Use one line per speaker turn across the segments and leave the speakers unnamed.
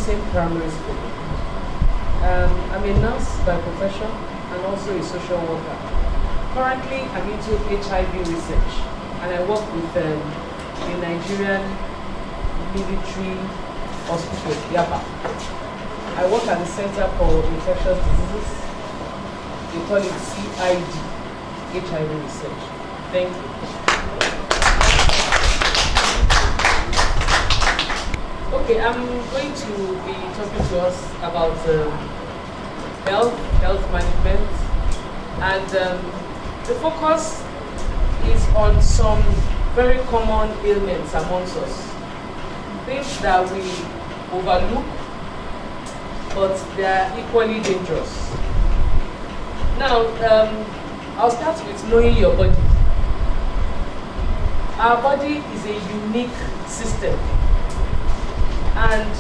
same primary school. I'm a nurse by profession and also a social worker. Currently, I'm into HIV research, and I work with the Nigerian Military Hospital, Yaba. I work at the Center for Infectious Diseases. They call it CID, HIV research. Thank you. Okay, I'm going to be talking to us about health management, and the focus is on some very common ailments amongst us, things that we overlook, but they are equally dangerous. Now, I'll start with knowing your body. Our body is a unique system. And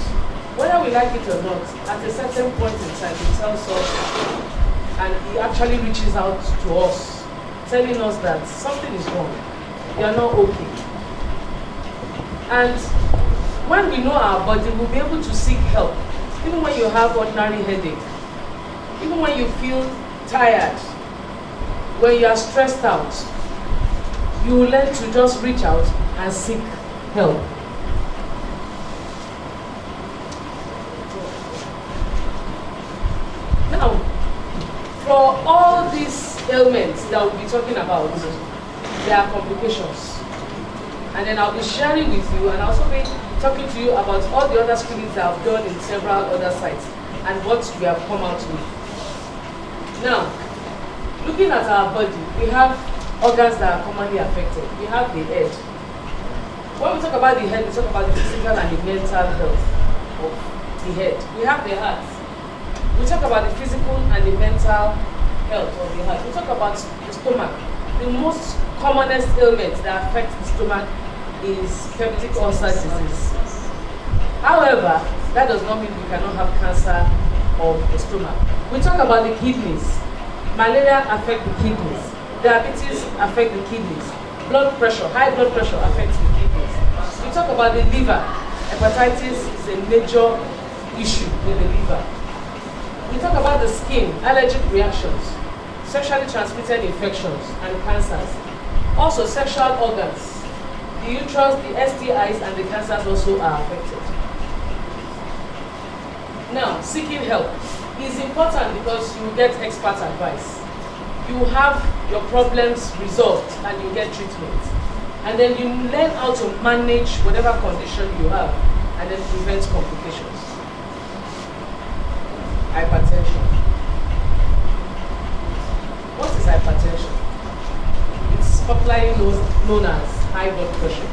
whether we like it or not, at a certain point in time, it tells us, and it actually reaches out to us, telling us that something is wrong. You are not okay. And when we know our body, we'll be able to seek help. Even when you have ordinary headache, even when you feel tired, when you are stressed out, you will learn to just reach out and seek help. Now, for all these ailments that we'll be talking about, there are complications. And then I'll be sharing with you, and I'll also be talking to you about all the other screenings that I've done in several other sites and what we have come out with. Now, looking at our body, we have organs that are commonly affected. We have the head. When we talk about the head, we talk about the physical and the mental health of the head. We have the heart. We talk about the physical and the mental health of the heart. We talk about the stomach. The most commonest ailment that affects the stomach is peptic ulcer disease. However, that does not mean we cannot have cancer of the stomach. We talk about the kidneys. Malaria affects the kidneys. Diabetes affects the kidneys. Blood pressure, high blood pressure affects the kidneys. We talk about the liver. Hepatitis is a major issue with the liver. We talk about the skin, allergic reactions, sexually transmitted infections, and cancers. Also, sexual organs. The uterus, the STIs, and the cancers also are affected. Now, seeking help is important because you get expert advice. You have your problems resolved and you get treatment. And then you learn how to manage whatever condition you have and then prevent complications. Hypertension. What is hypertension? It's popularly known as high blood pressure.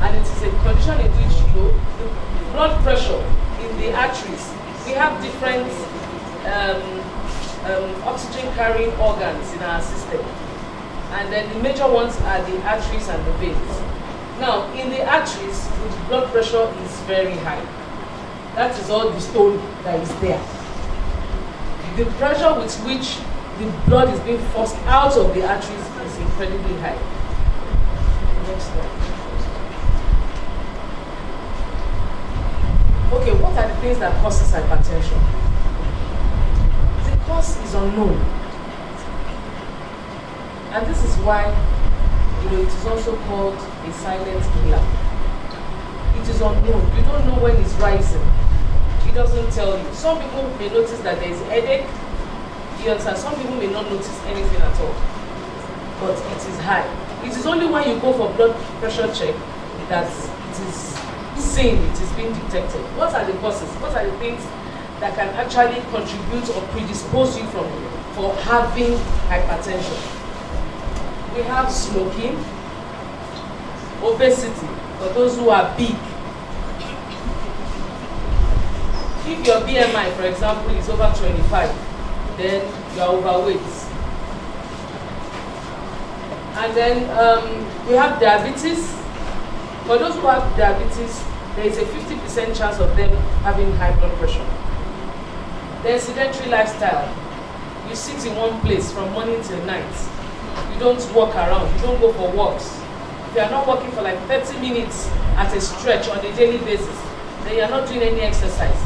And it is a condition in which the blood pressure in the arteries, we have different oxygen carrying organs in our system. And then the major ones are the arteries and the veins. Now, in the arteries, the blood pressure is very high. That is all the stone that is there. The pressure with which the blood is being forced out of the arteries is incredibly high. Next slide. Okay, what are the things that causes hypertension? The cause is unknown. And this is why, it is also called a silent killer. It is unknown. You don't know when it's rising. It doesn't tell you. Some people may notice that there is a headache. You understand? Some people may not notice anything at all. But it is high. It is only when you go for blood pressure check that it is seen, it is being detected. What are the causes? What are the things that can actually contribute or predispose you for having hypertension? We have smoking, obesity, for those who are big. If your BMI, for example, is over 25, then you are overweight. And then we have diabetes. For those who have diabetes, there is a 50% chance of them having high blood pressure. There's sedentary lifestyle. You sit in one place from morning till night. You don't walk around. You don't go for walks. If you are not walking for like 30 minutes at a stretch on a daily basis, then you are not doing any exercise.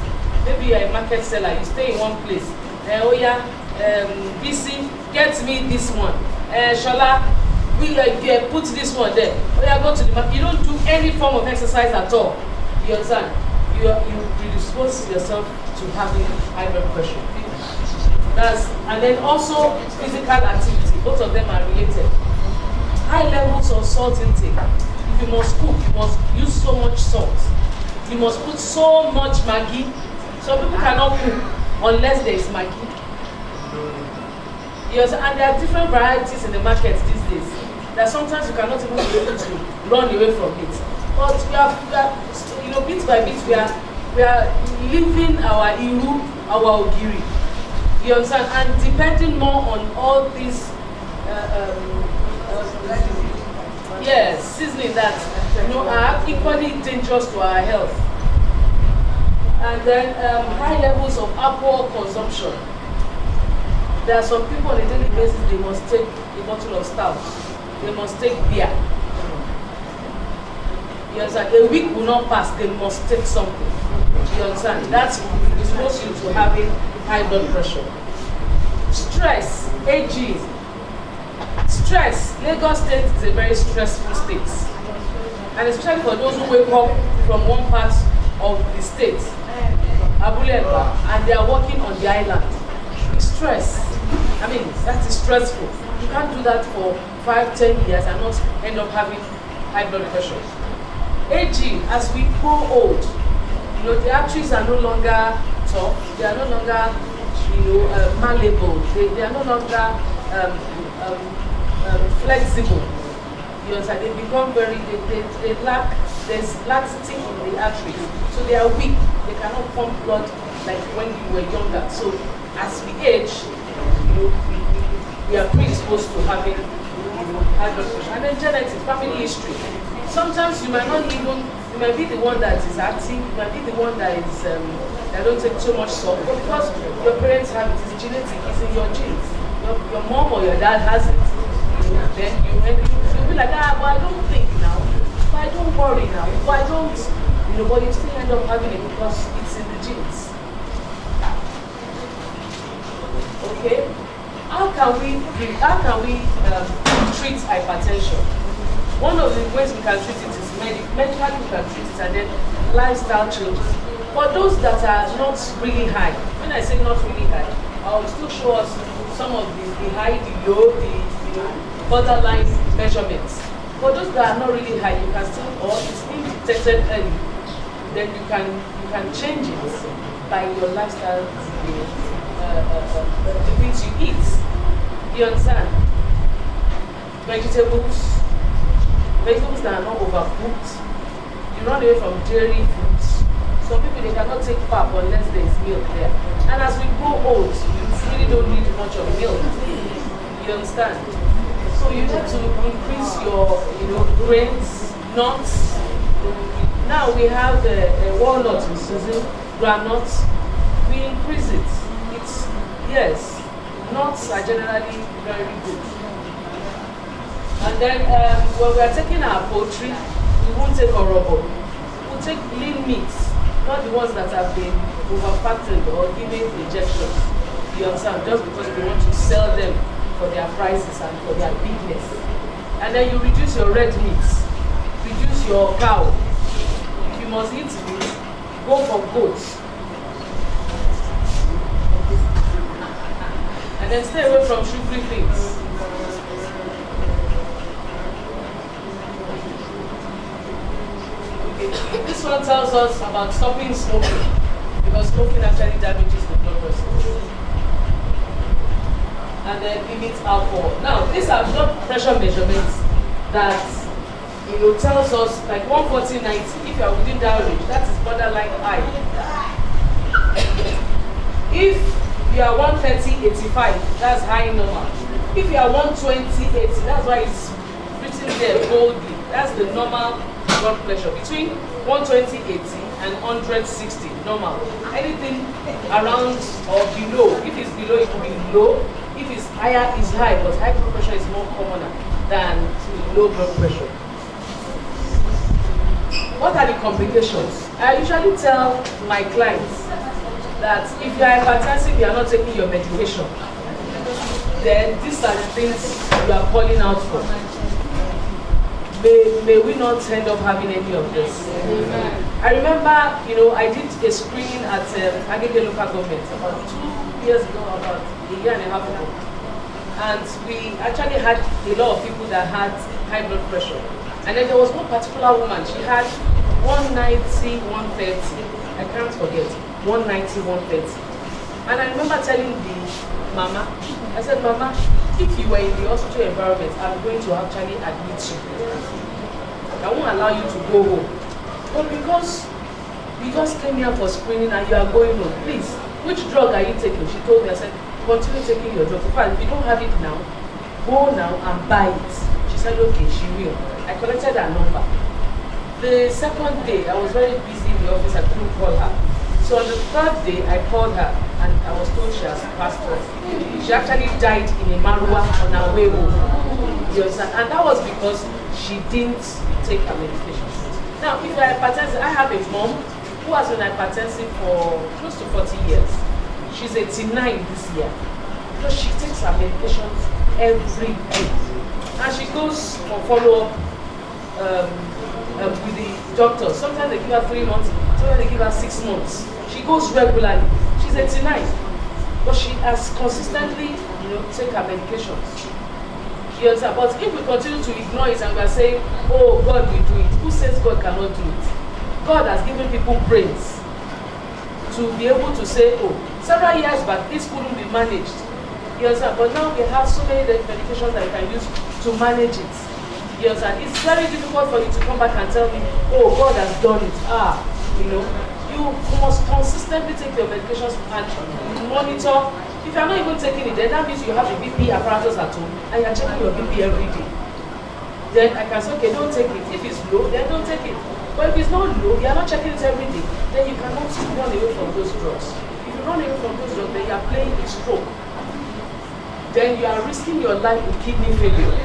Maybe you're a market seller, you stay in one place. Oh yeah, BC, get me this one. Shola, we put this one there. Oh yeah, go to the market. You don't do any form of exercise at all. You understand? You predispose yourself to having high blood pressure. And then also physical activity. Both of them are related. High levels of salt intake. If you must cook, you must use so much salt. You must put so much Maggi. Some people cannot cook unless there is Maggi. Yes, and there are different varieties in the market these days. That sometimes you cannot even be able to run away from it. But we are bit by bit, we are living our Iru, our Ogiri. You understand? And depending more on all these seasoning that are equally dangerous to our health. And then high levels of alcohol consumption. There are some people on a daily basis, they must take a bottle of stout. They must take beer. You understand? A week will not pass, they must take something. You understand? That's exposed you to having high blood pressure. Stress, aging. Stress. Lagos State is a very stressful state. And especially for those who wake up from one part of the state, Abuleba, and they are working on the island. Stress. I mean, that is stressful. You can't do that for 5-10 years and not end up having high blood pressure. Aging, as we grow old, the arteries are no longer tough, they are no longer, malleable, they are no longer flexible. You understand? They become they lack, there's laxity in the arteries. So they are weak, they cannot pump blood like when you were younger. So as we age, we are predisposed to having high blood pressure. And then genetics, family history. Sometimes you might be the one that is active, you might be the one that is that don't take so much salt, but because your parents have it, it's genetic, it's in your genes. Your mom or your dad has it. Then you'll be like, but I don't think now, but I don't worry now, but I don't, but you still end up having it because it's in the genes. Okay? How can we treat hypertension? One of the ways we can treat it is medically we can treat it, and then lifestyle changes. For those that are not really high, when I say not really high, I will still show us some of the high, the low, the borderline measurements. For those that are not really high, you can still, or it's being detected early, then you can change it by your lifestyle, the things you eat. You understand? Vegetables that are not overcooked. You run away from dairy foods. Some people, they cannot take pap unless there is milk there. And as we grow old, you really don't need much of milk. You understand? So you need to increase your, grains, nuts. Now we have walnuts in season, groundnuts. We increase it. Yes, nuts are generally very good. And then when we are taking our poultry, we won't take orobo. We'll take lean meats, not the ones that have been over-fattened or given injections. You understand? Just because we want to sell them for their prices and for their bigness. And then you reduce your red meats, reduce your cow. If you must eat meat, go for goats. And then stay away from sugary things. Okay. This one tells us about stopping smoking, because smoking actually damages the blood vessels. And then limits alcohol. Now, these are blood pressure measurements that tells us like 140/90. If you are within that range, that is borderline high. If you are 130/85, that's high normal. If you are 120/80, that's why it's written there boldly. That's the normal blood pressure. Between 120/80 and 100/60, normal. Anything around or below, if it's below, it will be low. If it's higher, it's high, but high blood pressure is more common than low blood pressure. What are the complications? I usually tell my clients, that if you are hypertensive, you are not taking your medication, then these are the things you are calling out for. May we not end up having any of this. Amen. I remember, I did a screening at Agege local government about 2 years ago, about a year and a half ago. And we actually had a lot of people that had high blood pressure. And then there was one particular woman, she had 190, 130. I can't forget, 190, 130. And I remember telling the mama, I said, Mama, if you were in the hospital environment, I'm going to actually admit you. I won't allow you to go home. But because we just came here for screening and you are going home, please, which drug are you taking? She told me, I said, continue taking your drug. In fact, if you don't have it now, go now and buy it. She said, okay, she will. I collected her number. The second day, I was very busy in the office, I couldn't call her. So on the third day, I called her and I was told she has passed off. She actually died in a Marwa on her way home. You understand? And that was because she didn't take her medication. Now, if you're hypertensive, I have a mom who has been hypertensive for close to 40 years. She's 89 this year. Because she takes her medications every day. And she goes for follow-up with the doctor. Sometimes they give her 3 months, sometimes they give her 6 months. She goes regularly. She's 89, but she has consistently, take her medications. You understand? But if we continue to ignore it and we are saying, oh, God will do it, who says God cannot do it? God has given people brains to be able to say, oh, several years back, this couldn't be managed. You understand? But now we have so many medications that you can use to manage it. You understand? It's very difficult for you to come back and tell me, oh, God has done it. You must consistently take your medications and monitor. If you're not even taking it, then that means you have a BP apparatus at home and you're checking your BP every day. Then I can say, okay, don't take it. If it's low, then don't take it. But if it's not low, you're not checking it every day, then you cannot run away from those drugs. If you run away from those drugs, then you're playing with stroke. Then you are risking your life with kidney failure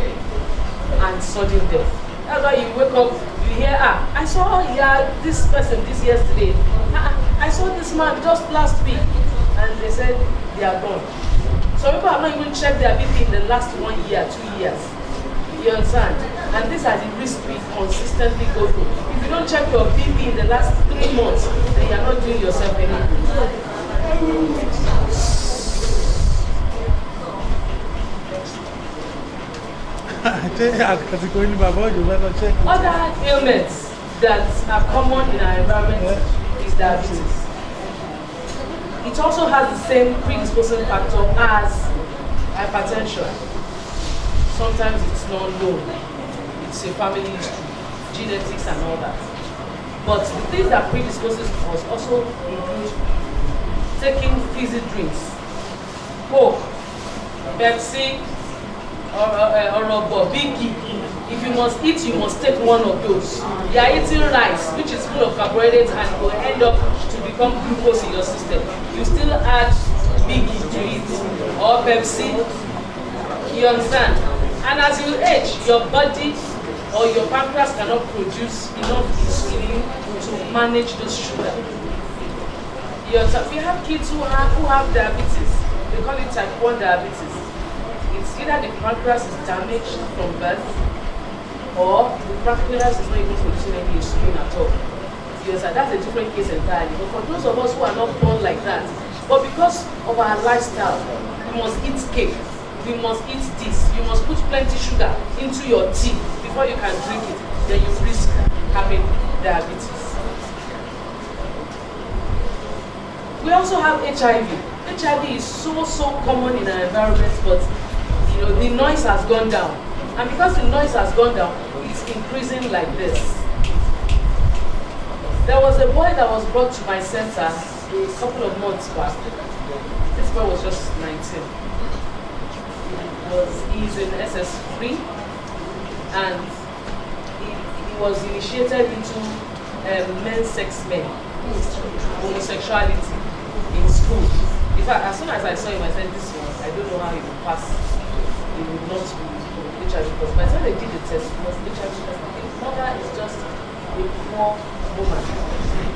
and sudden death. That's why you wake up, you hear, I saw this person this yesterday. I saw this man just last week. And they said they are gone. Some people have not even checked their BP in the last 1 year, 2 years. You understand? And these are the risks we consistently go through. If you don't check your BP in the last 3 months, then you are not doing yourself any good. Other ailments that are common in our environment is diabetes. It also has the same predisposing factor as hypertension. Sometimes it's not known. It's a family history, genetics and all that. But the things that predisposes us also include taking fizzy drinks, Coke, Pepsi, or Biggie. If you must eat, you must take one of those. You are eating rice, which is full of carbohydrates and will end up to become glucose in your system. You still add Biggie to it, or Pepsi. You understand? And as you age, your body or your pancreas cannot produce enough insulin to manage those sugar. You understand? We have kids who have diabetes. They call it type 1 diabetes. It's either the pancreas is damaged from birth, or the pancreas is not even producing any insulin at all. Yes, that's a different case entirely. But for those of us who are not born like that, but because of our lifestyle, we must eat cake, we must eat this, you must put plenty sugar into your tea before you can drink it, then you risk having diabetes. We also have HIV. HIV is so common in our environment, but the noise has gone down. And because the noise has gone down, it's increasing like this. There was a boy that was brought to my center a couple of months back. This boy was just 19. He's in SS3, and he was initiated into men's sex men, homosexuality in school. In fact, as soon as I saw him, I said, this one, I don't know how he will pass. He would not be HIV positive. By the time they did the test, it was HIV positive. His mother is just a poor woman.